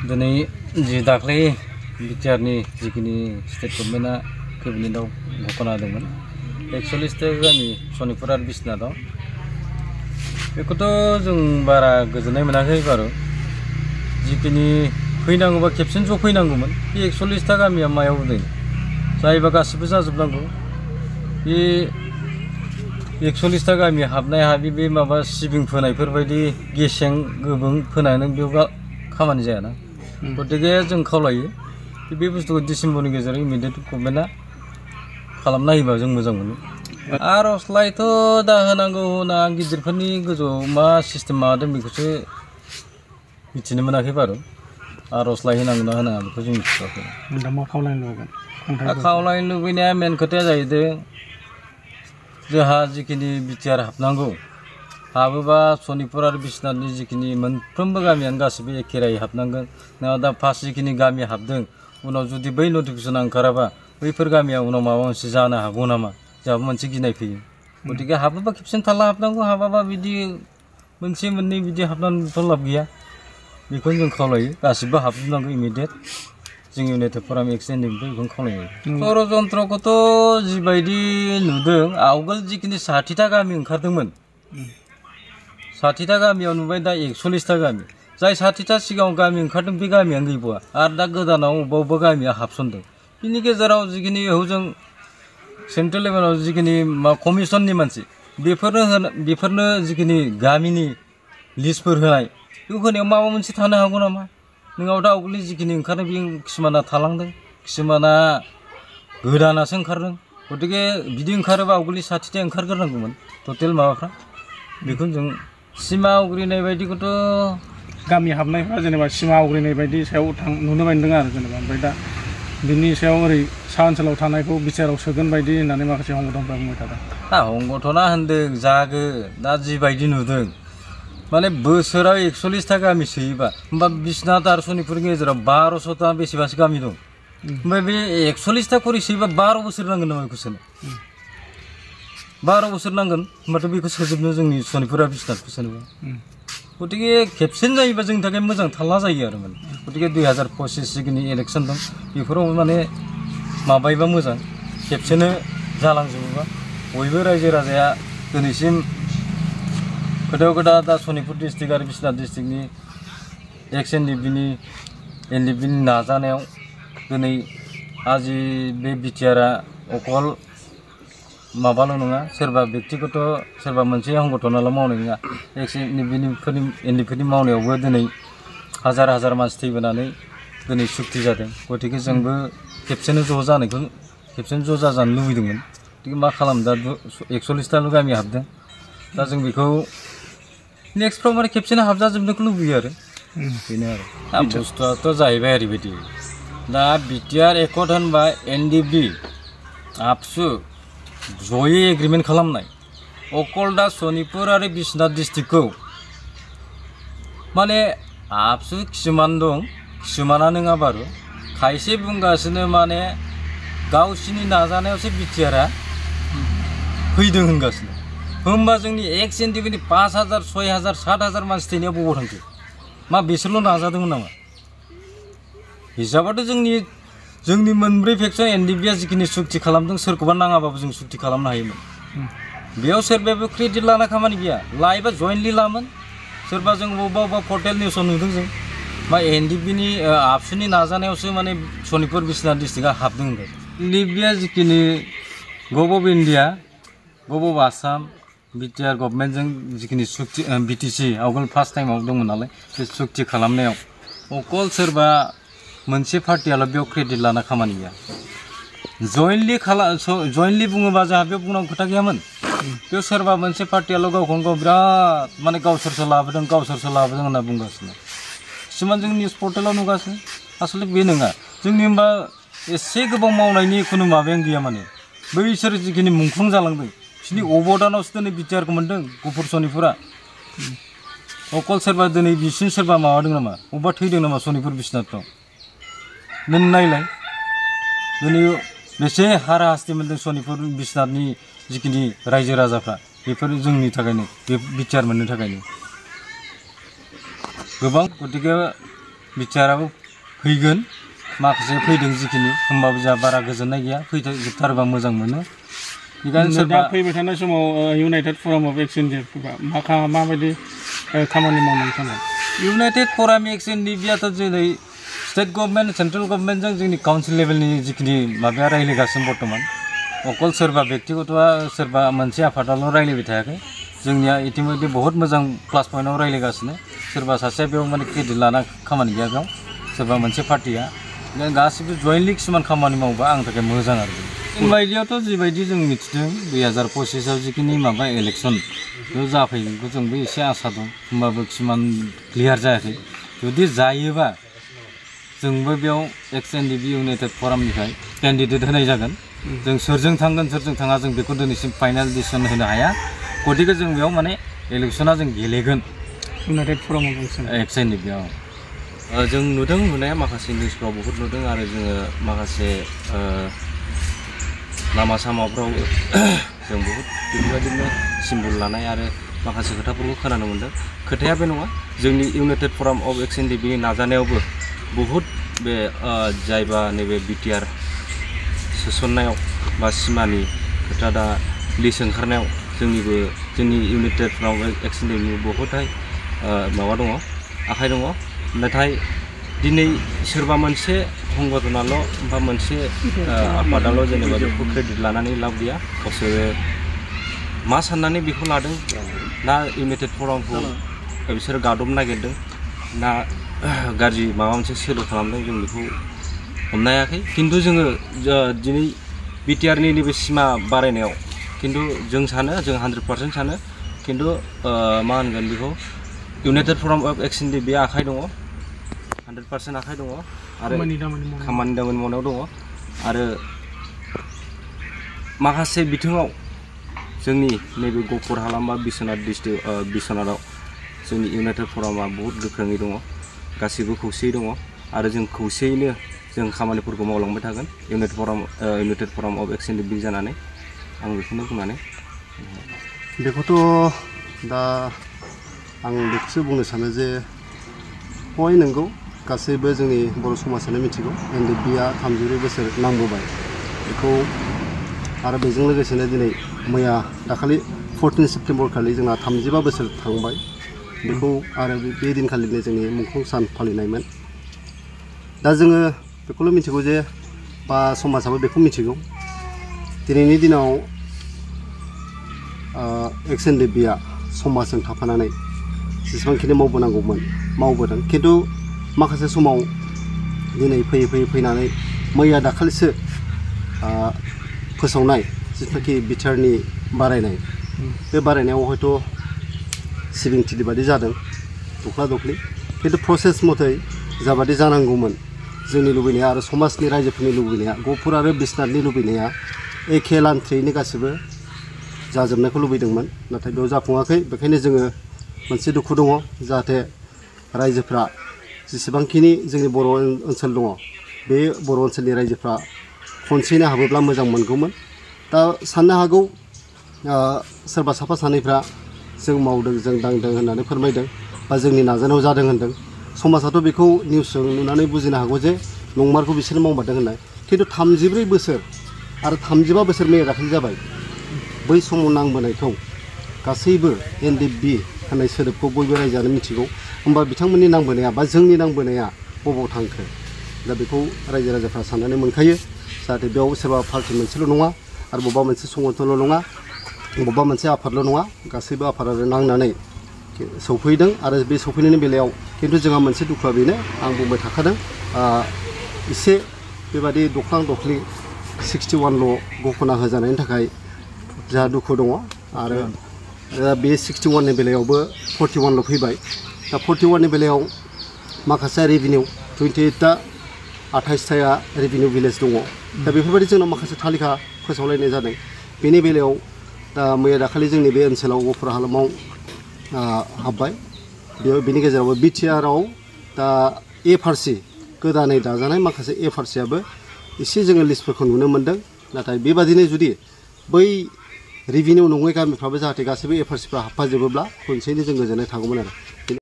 दिनै जि दाख्लै बिटिआरनि जिखिनि स्टेट गभर्नमेन्टआ केबिनेटआव घोषणा होदोंमोन 41टा गामि सनितपुर आरो बिश्वनाथआव बेखौथ' जों बारा गोजोननाय मोनाखै बारु जिखिनि फैनांगौबा खेबसेनो ज' फैनांगौमोन बे 41टा गामिया मायाव उदय जायोबा गासिबो जाजोबनांगौ बे 41टा गामि हाबनाय हाबि बे माबा सिबिं फोनायफोरबायदि गेसें गोबों फोनानै बेयाव खामानि जायाना गतिके जों खावलायो बे बुस्थुखौ डिसेम्बरनि गेजेराव इमिडियेट गभर्नमेन्टआ खालामना होयोबा जों मोजां मोनो आर'जलाइथ' दा होनांगौ होना गिदिरफोरनि गोजौआव मा सिस्टेम माबादों बेखौसो मिथिनो मोनाखै बारु आर'जलाइ होनांगौ ना होनाङा बेखौ जों मिथिथ'वाखै दा मा खावलायनो लुबैगोन खावलायनो लुबैनाया मेन खोथाया जाहैदों जोंहा जिखिनि बिटिआर हाबनांगौ हाबोबा सनितपुर आरो बिश्वनाथनि जिखिनि मोनफ्रोमबो गामियानो गासिबो एखे रायै हाबनांगोन नङा दा फार्स्ट जिखिनि गामि हाबदों उनाव जुदि बै नटिफिकेसना ओंखाराबा बैफोर गामिया उनाव माबा मोनसे जानो हागौ नामा जोंहाबो मोनसे गिनाय फैयो गतिके हाबोबा खेबसेनो थाल्ला हाबनांगौ हाबाबा बिदि मोनसे मोननै बिदि हाबनानैथ' लाब गैया बेखौनो जों खावलायो गासिबो हाबजोबनांगौ इमिडियेट जों इउनाइटेड फराम एक्सचेन्जनिफ्राय बेखौनो खावलायो षड़यन्त्रखौथ' जिबायदि नुदों आवगोल जिखिनि 60टा गामि ओंखारदोंमोन 60टा गामियाव नुबाय दा 41टा गामि जाय 60टा सिगाङाव गामि ओंखारदों बे गामियानो गैबावा आरो दा गोदानाव अबेबा गामिया हाबसनदों बिनि गेजेराव जिखिनि हजों सेन्ट्रेल लेभेलाव जिखिनि कमिसननि मानसि बेफोरनो जिखिनि गामिनि लिस्टफोर होनाय बेखौ होनायाव माबा मोनसे थानो हागौ नामा नोंनाव दा आवगोलनि जिखिनि ओंखारदों बे किसुमाना थालांदों किसुमाना गोदानासो ओंखारदों गतिके बिदि ओंखारोबा आवगोलनि 60टा ओंखारग्रोनांगौमोन टटेल माबाफ्रा बेखौ जों सिमा आवग्रिनाय बायदिखौथ' गामि हाबनायफ्रा जेनेबा सिमा आवग्रिनाय बायदि सायाव नुनो मोनदों आरो जेनेबा ओमफ्राय दा बिनि सायाव ओरै सा ओनसोलाव थानायखौ बिटिआरआव सोगोन बायदि होननानै माखासे संगठनफ्रा बुंबाय थादों संगठना होनदों जागोन दा जिबायदि नुदों माने बोसोराव 41टा गामि सोयोबा होमबा बिश्वनाथ आरो सनितपुरनि गेजेराव 1200टा बेसेबांसो गामि दं ओमफ्राय बे 41टा खरि सोयोबा 12 बोसोर नांगोन नामा बेखौ सोनो 12 बोसोर नांगोन होमबाथ' बेखौ सोजोबनो जोंनि सनितपुर आरो बिश्वनाथखौ सोनोबा गतिके खेबसेनो जायोबा जोंनि थाखाय मोजां थाल्ला जायो आरो माने गतिके 2025 जिखिनि इलेक्सन दं बेफोराव माने माबायोबा मोजां खेबसेनो जालांजोबोबा बयबो रायजो राजाया दिनैसिम खोथायाव खोथा दा सनितपुर डिस्ट्रिक्ट आरो बिश्वनाथ डिस्ट्रिक्टनि एक्स एनडिपिनि नाजानायाव दिनै आजि बे बिटिआरआ अकल माबाल' नङा सोरबा बेक्तिगत सोरबा मोनसे संगठनाल' मावनाय नङा एक्स एनडिपिनि मावनायावबो दिनै हाजार हाजार मानसि थैबोनानै दिनै सुक्ति जादों गतिके जोंबो खेबसेनो ज' जानायखौ खेबसेनो ज' जाजानो लुबैदोंमोन गतिके मा खालामो दा 41टाल' गामि हाबदों दा जों बेखौ नेक्स्टफ्राव माने खेबसेनो हाबजाजोबनायखौ लुबैयो आरो बेनो आरो बुस्थुआथ' जाहैबाय ओरैबायदि दा बिटिआर एकर्ड होनबा एनडिपि आबसु जयै एग्रिमेन्ट खालामनाय अकल दा सनितपुर आरो बिश्वनाथ डिस्ट्रिक्टखौ माने आबसु किसुमान दं किसुमाना नङा बारु खायसे बुंगासिनो माने गावसिनि नाजानायावसो बिटिआरआ फैदों होनगासिनो होमबा जोंनि एक्स एनडिपिनि 5000 6000 7000 मानसि थैनाया बबाव थांखो मा बिसोरल' नाजादोंमोन नामा हिसाबाथ' जोंनि मोनब्रै फेक्सन एनडिपिआ जिखिनि सुक्ति खालामदों सोरखौबा नाङाबाबो जों सुक्ति खालामनो हायोमोन बेयाव सोरबाबो क्रेडिट लाना खामानि गैया लायोबा जयेन्टलि लामोन सोरबा जों बबेबा पर्टेल निउसाव नुदों जों मा एनडिपिनि आबसुनि नाजानायावसो माने सनितपुर बिश्वनाथ डिस्ट्रिक्टआ हाबदों होनदों एनडिपिआ जिखिनि gov of India gov of Assam BTR गभर्नमेन्टजों जिखिनि सुक्ति बिटिसि आवगोल फार्स्ट टाइमाव दंमोन नालाय बे सुक्ति खालामनायाव अकल सोरबा मोनसे पार्टियाल' बेयाव क्रेडिट लाना खामानि गैया जयेन्टलि बुङोबा जोंहा बेयाव बुंनांगौ खोथा गैयामोन बेयाव सोरबा मोनसे पार्टियाल' गावखौनो गाव बिराद माने गावसोरसो लाबोदों होनना बुंगासिनो किसुमान जों निउस पर्टेलाव नुगासिनो आसलथे बे नङा जोंनि होमबा एसे गोबां मावनायनि खुनु माबायानो गैया माने बैसोर जिखिनि मुंख्लं जालांदों बिसोरनि अबदानावसो दिनै बिटिआरखौ मोन्दों गुफुर सनितपुरा अकल सोरबा दिनै बिसिनि सोरबा माबादों नामा अबेबा थैदों नामा सनितपुर बिश्वनाथफ्राव नों नायलाय दिनै बेसे हारा हास्ति मोन्दों सनितपुर बिश्वनाथनि जिखिनि रायजो राजाफ्रा बेफोर जोंनि थाखायनो बे बिटिआर मोननो थाखायनो गोबां गतिके बिटिआरआबो फैगोन माखासे फैदों जिखिनि होमबाबो जोंहा बारा गोजोननाय गैया फैजोबथारोबा मोजां मोनो बेखायनो दा फैबाय थानाय समाव इउनाइटेड फराम अफ एक्स एनडिएफआ माबायदि खामानि मावनानै थाङो इउनाइटेड फराम एक्स एनडिएफआथ' जेरै स्टेट गभर्नमेन्ट सेन्ट्रेल गभर्नमेन्टजों जोंनि काउन्सिल लेभेलनि जिखिनि माबाया रायज्लायगासिनो बर्थमान अकल सोरबा बेक्तिगतआ सोरबा मोनसे आफादाल' रायज्लायबाय थायाखै जोंनिया इतिमध्ये बहुत मोजां प्लास पइन्टआव रायज्लायगासिनो सोरबा सासेया बेयाव माने क्रेडिट लाना खामानि गैया बेयाव सोरबा मोनसे पार्टिया गासिबो जयेन्टलि किसुमान खामानि मावोबा आंनि थाखाय मोजां आरो बायदियावथ' जिबायदि जों मिथिदों 2025आव जिखिनि माबा इलेक्सन बेयाव जाफैगोनखौ जोंबो एसे आसा दं होमबाबो किसुमान क्लियार जायाखै जुदि जायोबा जोंबो बेयाव एक्स एनडिएफ इउनाइटेड फरामनिफ्राय केन्डिडेट होनाय जागोन जों सोरजों थांगोन सोरजों थाङा जों बेखौ दिनैसिम फाइनाल डिसिसन होनो हाया गतिके जों बेयाव माने इलेक्सना जों गेलेगोन इउनाइटेड फराम अफ एक्स एनडिएफआव जों नुदों नुनाया माखासे निउसफ्राव बहुत नुदों आरो जोङो माखासे लामा सामाफ्राव जों बहुत बेफोरबायदिनो सिम्बल लानाय आरो माखासे खोथाफोरखौ खोनानो मोन्दों खोथाया बे नङा जोंनि इउनाइटेड फराम अफ एक्स एनडिएफनि नाजानायावबो बहुत बे जायबा नैबे बिटिआर सोसननायाव बा सिमानि खोथा दा लिस्ट ओंखारनायाव जोंनि इउनाइटेड फराम अफ एक्स एनडिएफनि बहुतहाय माबा दङ आखाइ दङ नाथाय दिनै सोरबा मोनसे संगठनाल' बा मोनसे आफादाल' जेनेबा बेखौ क्रेडिट लानानै लाब गैया गावसोरो मा साननानै बेखौ लादों ना इउनाइटेड फरामखौ बिसोरो गादबनो नागिरदों ना गाज्रि माबा मोनसे सोलो खालामदों जों बेखौ हमनो हायाखै खिन्थु जोङो दिनै बिटिआरनि नैबे सिमा बारायनायाव खिन्थु जों सानो जों 100% सानो खिन्थु मा होनगोन बेखौ इउनाइटेड फराम अफ एक्स एनडिएफ बे आखाइ दङ 100% आखाइ दङ आरो खामानि दामानि मावनायाव दङ आरो माखासे बिथिङाव जोंनि नैबे गहपुर हालाम बा बिश्वनाथआव जोंनि इउनाइटेड फरामा बहुत गोख्रोङै दङ गासिबो खौसेयै दङ आरो जों खौसेयैनो जों खामानिफोरखौ मावलांबाय थागोन इउनाइटेड फराम अफ एक्स एनडिएफ जानानै आं बेखौनो बुंनानै बेखौथ' दा आं बेखौसो बुंनो सानो जे हय नंगौ गासैबो जोंनि बर' समाजानो मिथिगौ एनडिएफआ 34 बोसोर नांबोबाय बेखौ आरो बेजों लोगोसेनो दिनै मैया दाखालि 14 सेप्तेम्बर खालि जोंना 35 बोसोर थांबाय बेखौ आरो बे दिनखालिनो जोंनि मुंख्लं सान फालिनायमोन दा जोङो बेखौल' मिथिगौ जे बा समाजाबो बेखौ मिथिगौ दिनैनि दिनाव एक्स एनडिएफआ समाजजों थाफानानै जेसेबांखिनि मावबोनांगौमोन मावबोदों खिन्थु माखासे समाव दिनै फैनानै मैया दाखालिसो फोसावनाय जिथुनाखि बिटिआरनि बारायनाय बे बारायनायाव हयथ' सिबिंथिलि बादि जादों दख्ला दख्लि खिन्थु प्रसेस मथै जाबादि जानांगौमोन जोंनि लुबैनाया आरो समाजनि रायजोफोरनि लुबैनाया गहपुर आरो बिश्वनाथनि लुबैनाया एखे लान्थ्रियैनो गासिबो जाजोबनायखौ लुबैदोंमोन नाथाय बेयाव जाफुङाखै बेखायनो जोङो मोनसे दुखु दङ जाहाथे रायजोफ्रा जेसेबांखिनि जोंनि बर' ओनसोल दङ बे बर' ओनसोलनि रायजोफ्रा खनसेयैनो हाबोब्ला मोजां मोनगौमोन दा साननो हागौ सोरबा साफा सानैफ्रा जों मावदों जों दांदों होननानै फोरमायदों बा जोंनि नाजानायाव जादों होनदों समाजाथ' बेखौ निउसजों नुनानै बुजिनो हागौ जे नंमारखौ बिसोर मावमारदों होननाय खिन्थु 34 बोसोर आरो 35 बोसोर मैया दाखालि जाबाय बै समाव नांबोनायखौ गासैबो एनडिएफबि होननाय सोदोबखौ बयबो रायजोआनो मिथिगौ होमबा बिथांमोननि नांबोनाया बा जोंनि नांबोनाया बबाव थांखो दा बेखौ रायजो राजाफ्रा साननानै मोनखायो जाहाथे बेयाव सोरबा पार्टि मोनसेल' नङा आरो बबेबा मोनसे संगठनल' नङा बबेबा मोनसे आफादल' नङा गासैबो आफादानो नांनानै सौफैदों आरो बे सौफैनायनि बेलायाव खिन्थु जोंहा मोनसे दुखुआ बेनो आं बुंबाय थाखादों एसे बेबादि दख्लां दख्लि 61ल' घोषणा होजानायनि थाखाय जोंहा दुखु दङ आरो बे 61नि बेलायावबो 41ल' फैबाय दा 41नि बेलायाव माखासे रेभिनिउ 28टा 28थाया रेभिनिउ भिलेज दङ दा बेफोरबायदि जोंनाव माखासे तालिका फोसावलायनाय जादों बेनि बेलायाव दा मैया दाखालि जोंनि बे ओनसोलाव गहपुर हालामाव हाबबाय बेयाव बेनि गेजेरावबो बिटिआरआव दा एफआरसि गोदानै दाजानाय माखासे एफआरसियाबो एसे जोङो लिस्टफोरखौ नुनो मोन्दों नाथाय बेबादिनो जुदि बै रेभिनिउ नङै गामिफ्राबो जाहाथे गासैबो एफआरसिफ्रा हाबफाजोबोब्ला खनसेयैनो जों गोजोननाय थागौमोन आरो